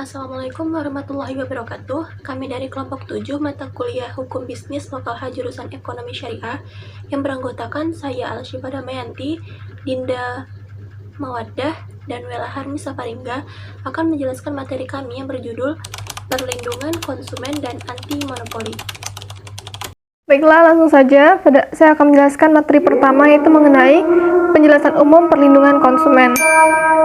Assalamualaikum warahmatullahi wabarakatuh. Kami dari kelompok 7 mata kuliah Hukum Bisnis Lokal H jurusan Ekonomi Syariah yang beranggotakan saya Al-Syifa Damayanti, Dinda Mawaddah, dan Welaharni Safaringga akan menjelaskan materi kami yang berjudul Perlindungan Konsumen dan Anti Monopoli. Baiklah, langsung saja. Saya akan menjelaskan materi pertama, yaitu mengenai penjelasan umum perlindungan konsumen.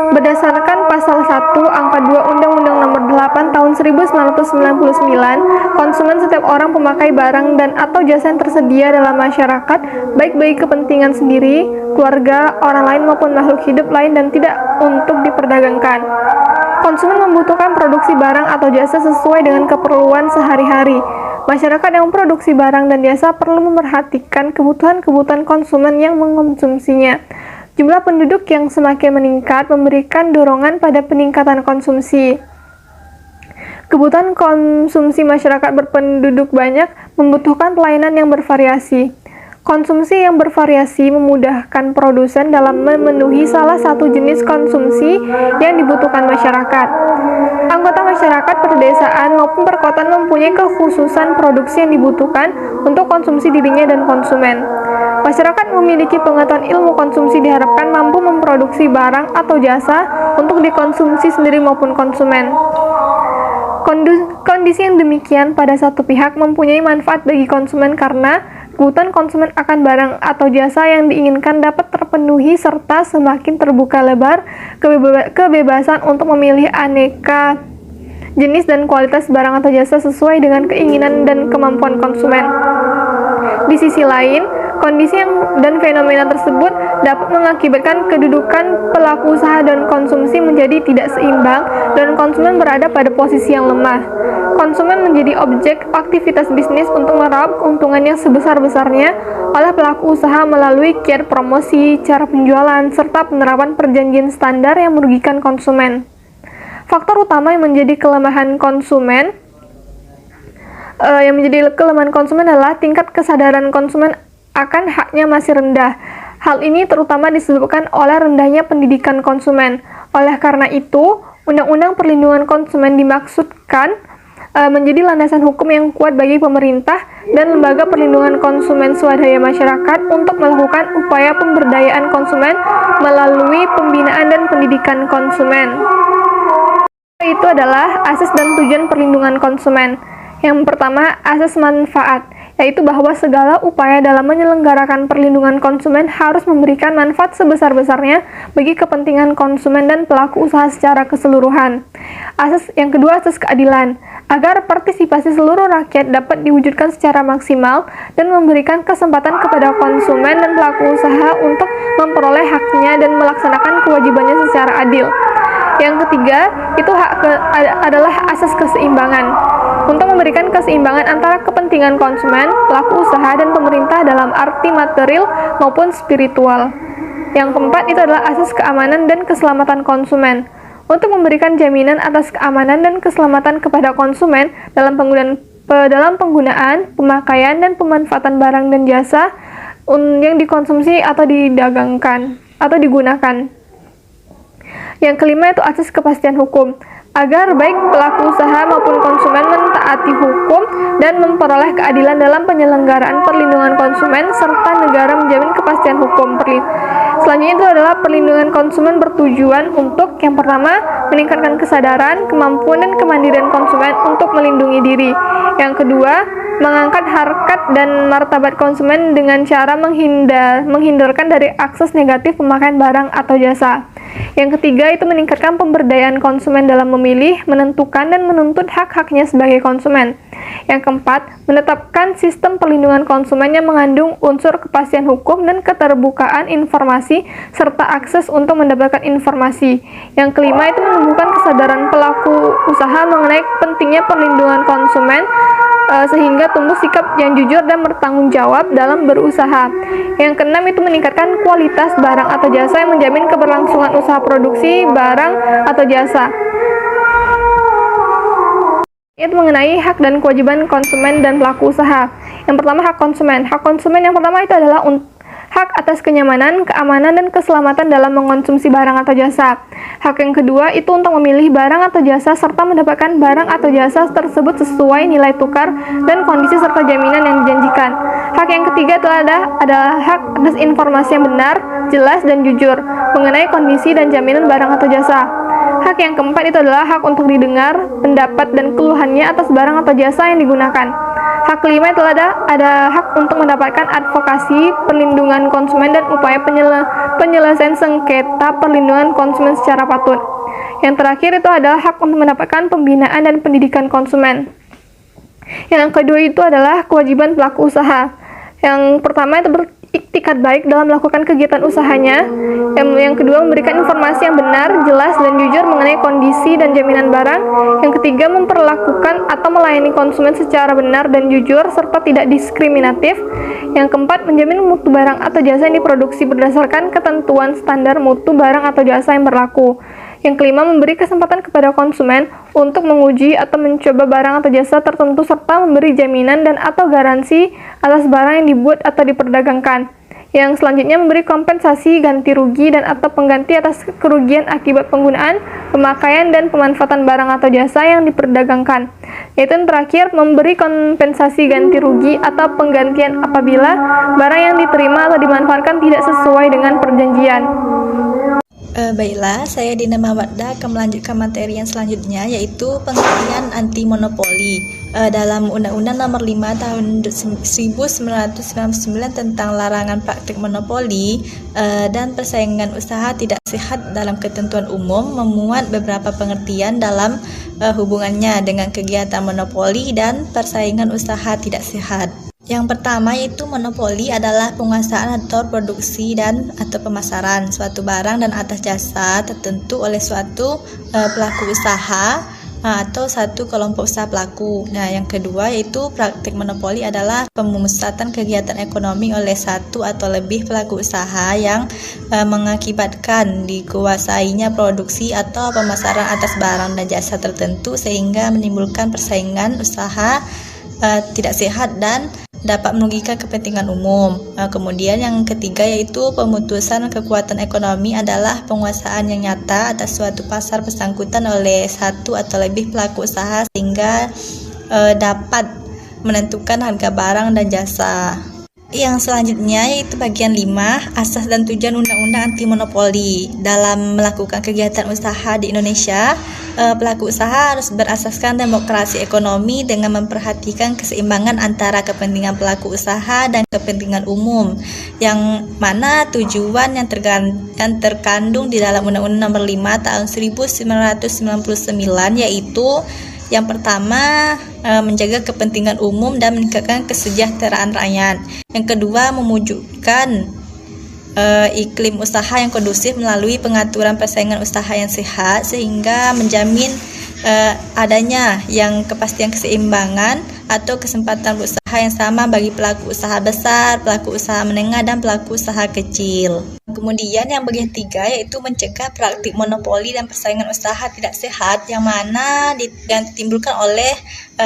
Berdasarkan pasal 1 angka 2 Undang-Undang Nomor 8 Tahun 1999, konsumen setiap orang pemakai barang dan atau jasa yang tersedia dalam masyarakat, baik bagi kepentingan sendiri, keluarga, orang lain maupun makhluk hidup lain dan tidak untuk diperdagangkan. Konsumen membutuhkan produksi barang atau jasa sesuai dengan keperluan sehari-hari. Masyarakat yang memproduksi barang dan jasa perlu memperhatikan kebutuhan-kebutuhan konsumen yang mengkonsumsinya. Jumlah penduduk yang semakin meningkat memberikan dorongan pada peningkatan konsumsi. Kebutuhan konsumsi masyarakat berpenduduk banyak membutuhkan pelayanan yang bervariasi. Konsumsi yang bervariasi memudahkan produsen dalam memenuhi salah satu jenis konsumsi yang dibutuhkan masyarakat. Anggota masyarakat perdesaan maupun perkotaan mempunyai kekhususan produksi yang dibutuhkan untuk konsumsi dirinya dan konsumen. Masyarakat memiliki pengetahuan ilmu konsumsi diharapkan mampu memproduksi barang atau jasa untuk dikonsumsi sendiri maupun konsumen. Kondisi yang demikian pada satu pihak mempunyai manfaat bagi konsumen karena kebutuhan konsumen akan barang atau jasa yang diinginkan dapat terpenuhi serta semakin terbuka lebar kebebasan untuk memilih aneka jenis dan kualitas barang atau jasa sesuai dengan keinginan dan kemampuan konsumen. Di sisi lain, kondisi dan fenomena tersebut dapat mengakibatkan kedudukan pelaku usaha dan konsumsi menjadi tidak seimbang dan konsumen berada pada posisi yang lemah. Konsumen menjadi objek aktivitas bisnis untuk meraup keuntungan yang sebesar-besarnya oleh pelaku usaha melalui kiat promosi, cara penjualan, serta penerapan perjanjian standar yang merugikan konsumen. Faktor utama yang menjadi kelemahan konsumen adalah tingkat kesadaran konsumen akan haknya masih rendah. Hal ini terutama disebabkan oleh rendahnya pendidikan konsumen. Oleh karena itu, Undang-Undang Perlindungan Konsumen dimaksudkan menjadi landasan hukum yang kuat bagi pemerintah dan lembaga perlindungan konsumen swadaya masyarakat untuk melakukan upaya pemberdayaan konsumen melalui pembinaan dan pendidikan konsumen. Itu adalah asas dan tujuan perlindungan konsumen. Yang pertama, asas manfaat, yaitu bahwa segala upaya dalam menyelenggarakan perlindungan konsumen harus memberikan manfaat sebesar-besarnya bagi kepentingan konsumen dan pelaku usaha secara keseluruhan. Yang kedua, asas keadilan, agar partisipasi seluruh rakyat dapat diwujudkan secara maksimal dan memberikan kesempatan kepada konsumen dan pelaku usaha untuk memperoleh haknya dan melaksanakan kewajibannya secara adil. Yang ketiga, itu adalah asas keseimbangan, untuk memberikan keseimbangan antara kepentingan konsumen, pelaku usaha, dan pemerintah dalam arti material maupun spiritual. Yang keempat, itu adalah asas keamanan dan keselamatan konsumen, untuk memberikan jaminan atas keamanan dan keselamatan kepada konsumen dalam penggunaan, pemakaian, dan pemanfaatan barang dan jasa yang dikonsumsi atau didagangkan atau digunakan. Yang kelima, itu asas kepastian hukum, agar baik pelaku usaha maupun konsumen mentaati hukum dan memperoleh keadilan dalam penyelenggaraan perlindungan konsumen serta negara menjamin kepastian hukum. Selanjutnya itu adalah perlindungan konsumen bertujuan untuk yang pertama, meningkatkan kesadaran, kemampuan, dan kemandirian konsumen untuk melindungi diri. Yang kedua, mengangkat harkat dan martabat konsumen dengan cara menghindarkan dari akses negatif pemakaian barang atau jasa. Yang ketiga, itu meningkatkan pemberdayaan konsumen dalam memilih, menentukan, dan menuntut hak-haknya sebagai konsumen. Yang keempat, menetapkan sistem perlindungan konsumen yang mengandung unsur kepastian hukum dan keterbukaan informasi serta akses untuk mendapatkan informasi. Yang kelima, itu menumbuhkan kesadaran pelaku usaha mengenai pentingnya perlindungan konsumen sehingga tumbuh sikap yang jujur dan bertanggung jawab dalam berusaha. Yang keenam, itu meningkatkan kualitas barang atau jasa yang menjamin keberlangsungan usaha produksi barang atau jasa. Itu mengenai hak dan kewajiban konsumen dan pelaku usaha. Yang pertama, hak konsumen. Hak konsumen yang pertama itu adalah hak atas kenyamanan, keamanan, dan keselamatan dalam mengkonsumsi barang atau jasa. Hak yang kedua itu untuk memilih barang atau jasa serta mendapatkan barang atau jasa tersebut sesuai nilai tukar dan kondisi serta jaminan yang dijanjikan. Hak yang ketiga adalah hak atas informasi yang benar, jelas, dan jujur mengenai kondisi dan jaminan barang atau jasa. Hak yang keempat itu adalah hak untuk didengar, pendapat, dan keluhannya atas barang atau jasa yang digunakan. Hak kelima itu ada hak untuk mendapatkan advokasi, perlindungan konsumen, dan upaya penyelesaian sengketa perlindungan konsumen secara patut. Yang terakhir itu adalah hak untuk mendapatkan pembinaan dan pendidikan konsumen. Yang kedua itu adalah kewajiban pelaku usaha. Yang pertama itu beriktikat baik dalam melakukan kegiatan usahanya. Yang kedua, memberikan informasi yang benar, jelas, dan jujur mengenai kondisi dan jaminan barang. Yang ketiga, memperlakukan atau melayani konsumen secara benar dan jujur serta tidak diskriminatif. Yang keempat, menjamin mutu barang atau jasa yang diproduksi berdasarkan ketentuan standar mutu barang atau jasa yang berlaku. Yang kelima, memberi kesempatan kepada konsumen untuk menguji atau mencoba barang atau jasa tertentu serta memberi jaminan dan atau garansi atas barang yang dibuat atau diperdagangkan. Yang selanjutnya, memberi kompensasi, ganti rugi, dan atau pengganti atas kerugian akibat penggunaan, pemakaian, dan pemanfaatan barang atau jasa yang diperdagangkan. Yaitu yang terakhir, memberi kompensasi ganti rugi atau penggantian apabila barang yang diterima atau dimanfaatkan tidak sesuai dengan perjanjian. Baiklah, saya Dina Mawadda akan melanjutkan materi yang selanjutnya, yaitu pengertian anti monopoli. Dalam Undang-Undang Nomor 5 Tahun 1999 tentang larangan praktik monopoli dan persaingan usaha tidak sehat dalam ketentuan umum memuat beberapa pengertian dalam hubungannya dengan kegiatan monopoli dan persaingan usaha tidak sehat. Yang pertama yaitu monopoli adalah penguasaan atau produksi dan atau pemasaran suatu barang dan atas jasa tertentu oleh suatu pelaku usaha atau satu kelompok usaha pelaku. Nah, yang kedua yaitu praktik monopoli adalah pemusatan kegiatan ekonomi oleh satu atau lebih pelaku usaha yang mengakibatkan dikuasainya produksi atau pemasaran atas barang dan jasa tertentu sehingga menimbulkan persaingan usaha tidak sehat dan dapat merugikan kepentingan umum. Kemudian yang ketiga yaitu pemutusan kekuatan ekonomi adalah penguasaan yang nyata atas suatu pasar bersangkutan oleh satu atau lebih pelaku usaha sehingga dapat menentukan harga barang dan jasa. Yang selanjutnya yaitu bagian 5, asas dan tujuan Undang-Undang Anti Monopoli. Dalam melakukan kegiatan usaha di Indonesia, pelaku usaha harus berasaskan demokrasi ekonomi dengan memperhatikan keseimbangan antara kepentingan pelaku usaha dan kepentingan umum, yang mana tujuan yang terkandung di dalam Undang-Undang Nomor 5 Tahun 1999 yaitu yang pertama, menjaga kepentingan umum dan meningkatkan kesejahteraan rakyat. Yang kedua, mewujudkan iklim usaha yang kondusif melalui pengaturan persaingan usaha yang sehat sehingga menjamin adanya yang kepastian keseimbangan atau kesempatan berusaha yang sama bagi pelaku usaha besar, pelaku usaha menengah, dan pelaku usaha kecil. Kemudian yang bagian 3 yaitu mencegah praktik monopoli dan persaingan usaha tidak sehat yang mana yang ditimbulkan oleh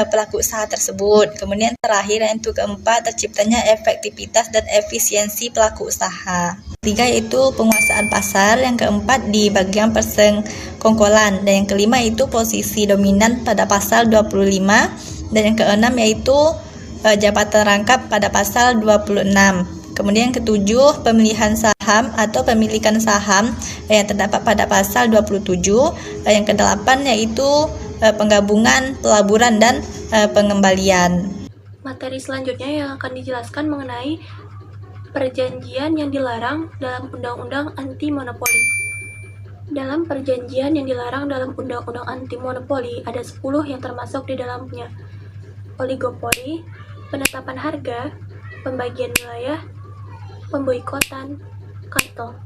pelaku usaha tersebut. Kemudian terakhir yaitu keempat, terciptanya efektivitas dan efisiensi pelaku usaha. 3 yaitu penguasaan pasar, yang keempat di bagian persengkongkolan, dan yang kelima yaitu posisi dominan pada pasal 25, dan yang keenam yaitu jabatan rangkap pada pasal 26. Kemudian yang ketujuh, pemilihan saham atau pemilikan saham yang terdapat pada pasal 27. Yang kedelapan yaitu penggabungan, pelaburan, dan pengembalian. Materi selanjutnya yang akan dijelaskan mengenai perjanjian yang dilarang dalam Undang-Undang Anti Monopoli. Dalam perjanjian yang dilarang dalam Undang-Undang Anti Monopoli ada 10 yang termasuk di dalamnya: oligopoli, penetapan harga, pembagian wilayah, pemboikotan, kartel,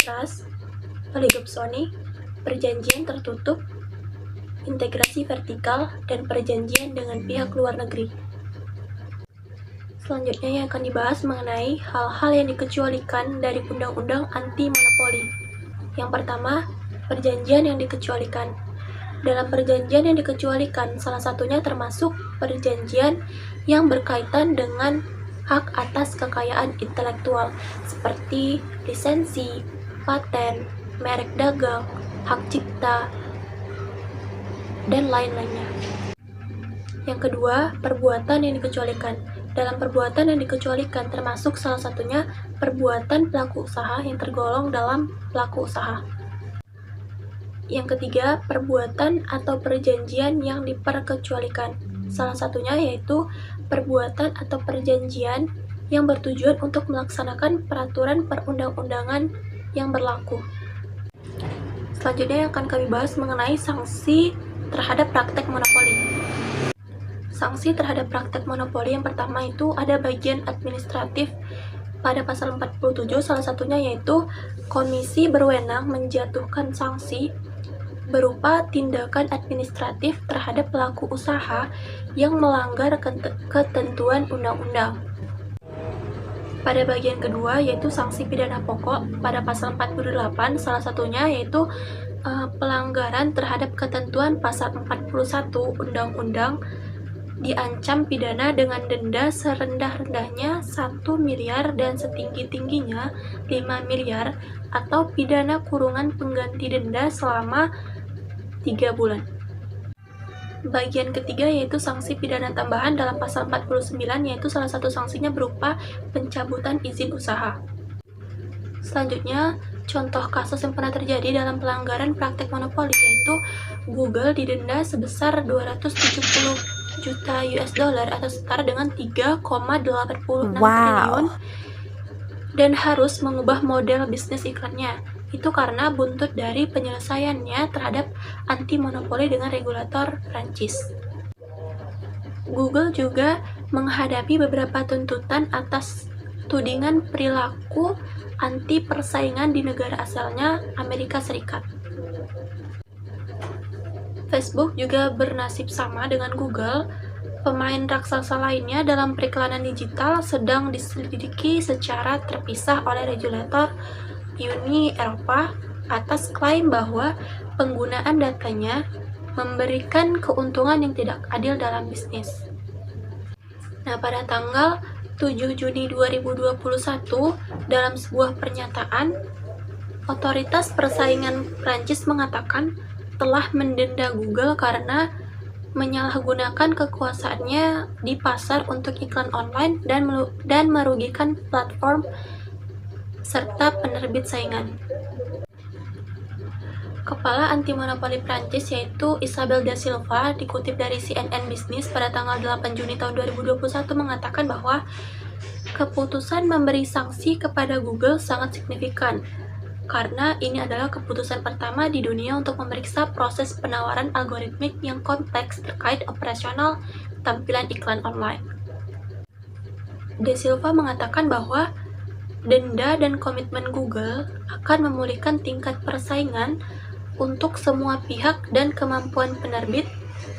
trust, oligopsoni, perjanjian tertutup, integrasi vertikal, dan perjanjian dengan pihak luar negeri. Selanjutnya yang akan dibahas mengenai hal-hal yang dikecualikan dari Undang-Undang Anti Monopoli. Yang pertama, perjanjian yang dikecualikan. Dalam perjanjian yang dikecualikan, salah satunya termasuk perjanjian yang berkaitan dengan hak atas kekayaan intelektual seperti lisensi, paten, merek dagang, hak cipta, dan lain-lainnya. Yang kedua, perbuatan yang dikecualikan. Dalam perbuatan yang dikecualikan termasuk salah satunya perbuatan pelaku usaha yang tergolong dalam pelaku usaha. Yang ketiga, perbuatan atau perjanjian yang diperkecualikan. Salah satunya yaitu perbuatan atau perjanjian yang bertujuan untuk melaksanakan peraturan perundang-undangan yang berlaku. Selanjutnya yang akan kami bahas mengenai sanksi terhadap praktek monopoli. Sanksi terhadap praktek monopoli yang pertama itu ada bagian administratif pada pasal 47, salah satunya yaitu komisi berwenang menjatuhkan sanksi berupa tindakan administratif terhadap pelaku usaha yang melanggar ketentuan undang-undang. Pada bagian kedua yaitu sanksi pidana pokok pada pasal 48, salah satunya yaitu pelanggaran terhadap ketentuan pasal 41 Undang-Undang diancam pidana dengan denda serendah-rendahnya 1 miliar dan setinggi-tingginya 5 miliar atau pidana kurungan pengganti denda selama 3 bulan. Bagian ketiga yaitu sanksi pidana tambahan dalam pasal 49, yaitu salah satu sanksinya berupa pencabutan izin usaha. Selanjutnya, contoh kasus yang pernah terjadi dalam pelanggaran praktek monopoli yaitu Google didenda sebesar 270 juta US dollar atau setara dengan 3,86 triliun dan harus mengubah model bisnis iklannya. Itu karena buntut dari penyelesaiannya terhadap anti monopoli dengan regulator Prancis. Google juga menghadapi beberapa tuntutan atas tudingan perilaku anti persaingan di negara asalnya Amerika Serikat. Facebook juga bernasib sama dengan Google. Pemain raksasa lainnya dalam periklanan digital sedang diselidiki secara terpisah oleh regulator Uni Eropa atas klaim bahwa penggunaan datanya memberikan keuntungan yang tidak adil dalam bisnis. Nah, pada tanggal 7 Juni 2021, dalam sebuah pernyataan, otoritas persaingan Prancis mengatakan telah mendenda Google karena menyalahgunakan kekuasaannya di pasar untuk iklan online dan merugikan platform serta penerbit saingan. Kepala anti monopoli Prancis yaitu Isabel da Silva dikutip dari CNN Business pada tanggal 8 Juni tahun 2021 mengatakan bahwa keputusan memberi sanksi kepada Google sangat signifikan karena ini adalah keputusan pertama di dunia untuk memeriksa proses penawaran algoritmik yang kompleks terkait operasional tampilan iklan online. De Silva mengatakan bahwa denda dan komitmen Google akan memulihkan tingkat persaingan untuk semua pihak dan kemampuan penerbit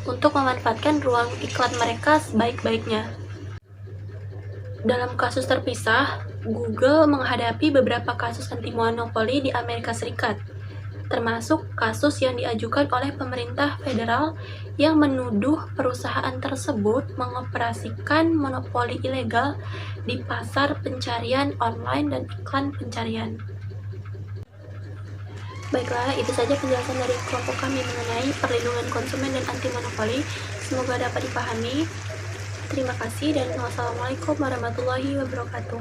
untuk memanfaatkan ruang iklan mereka sebaik-baiknya. Dalam kasus terpisah, Google menghadapi beberapa kasus anti monopoli di Amerika Serikat, termasuk kasus yang diajukan oleh pemerintah federal yang menuduh perusahaan tersebut mengoperasikan monopoli ilegal di pasar pencarian online dan iklan pencarian. Baiklah, itu saja penjelasan dari kelompok kami mengenai perlindungan konsumen dan anti monopoli. Semoga dapat dipahami. Terima kasih dan wassalamualaikum warahmatullahi wabarakatuh.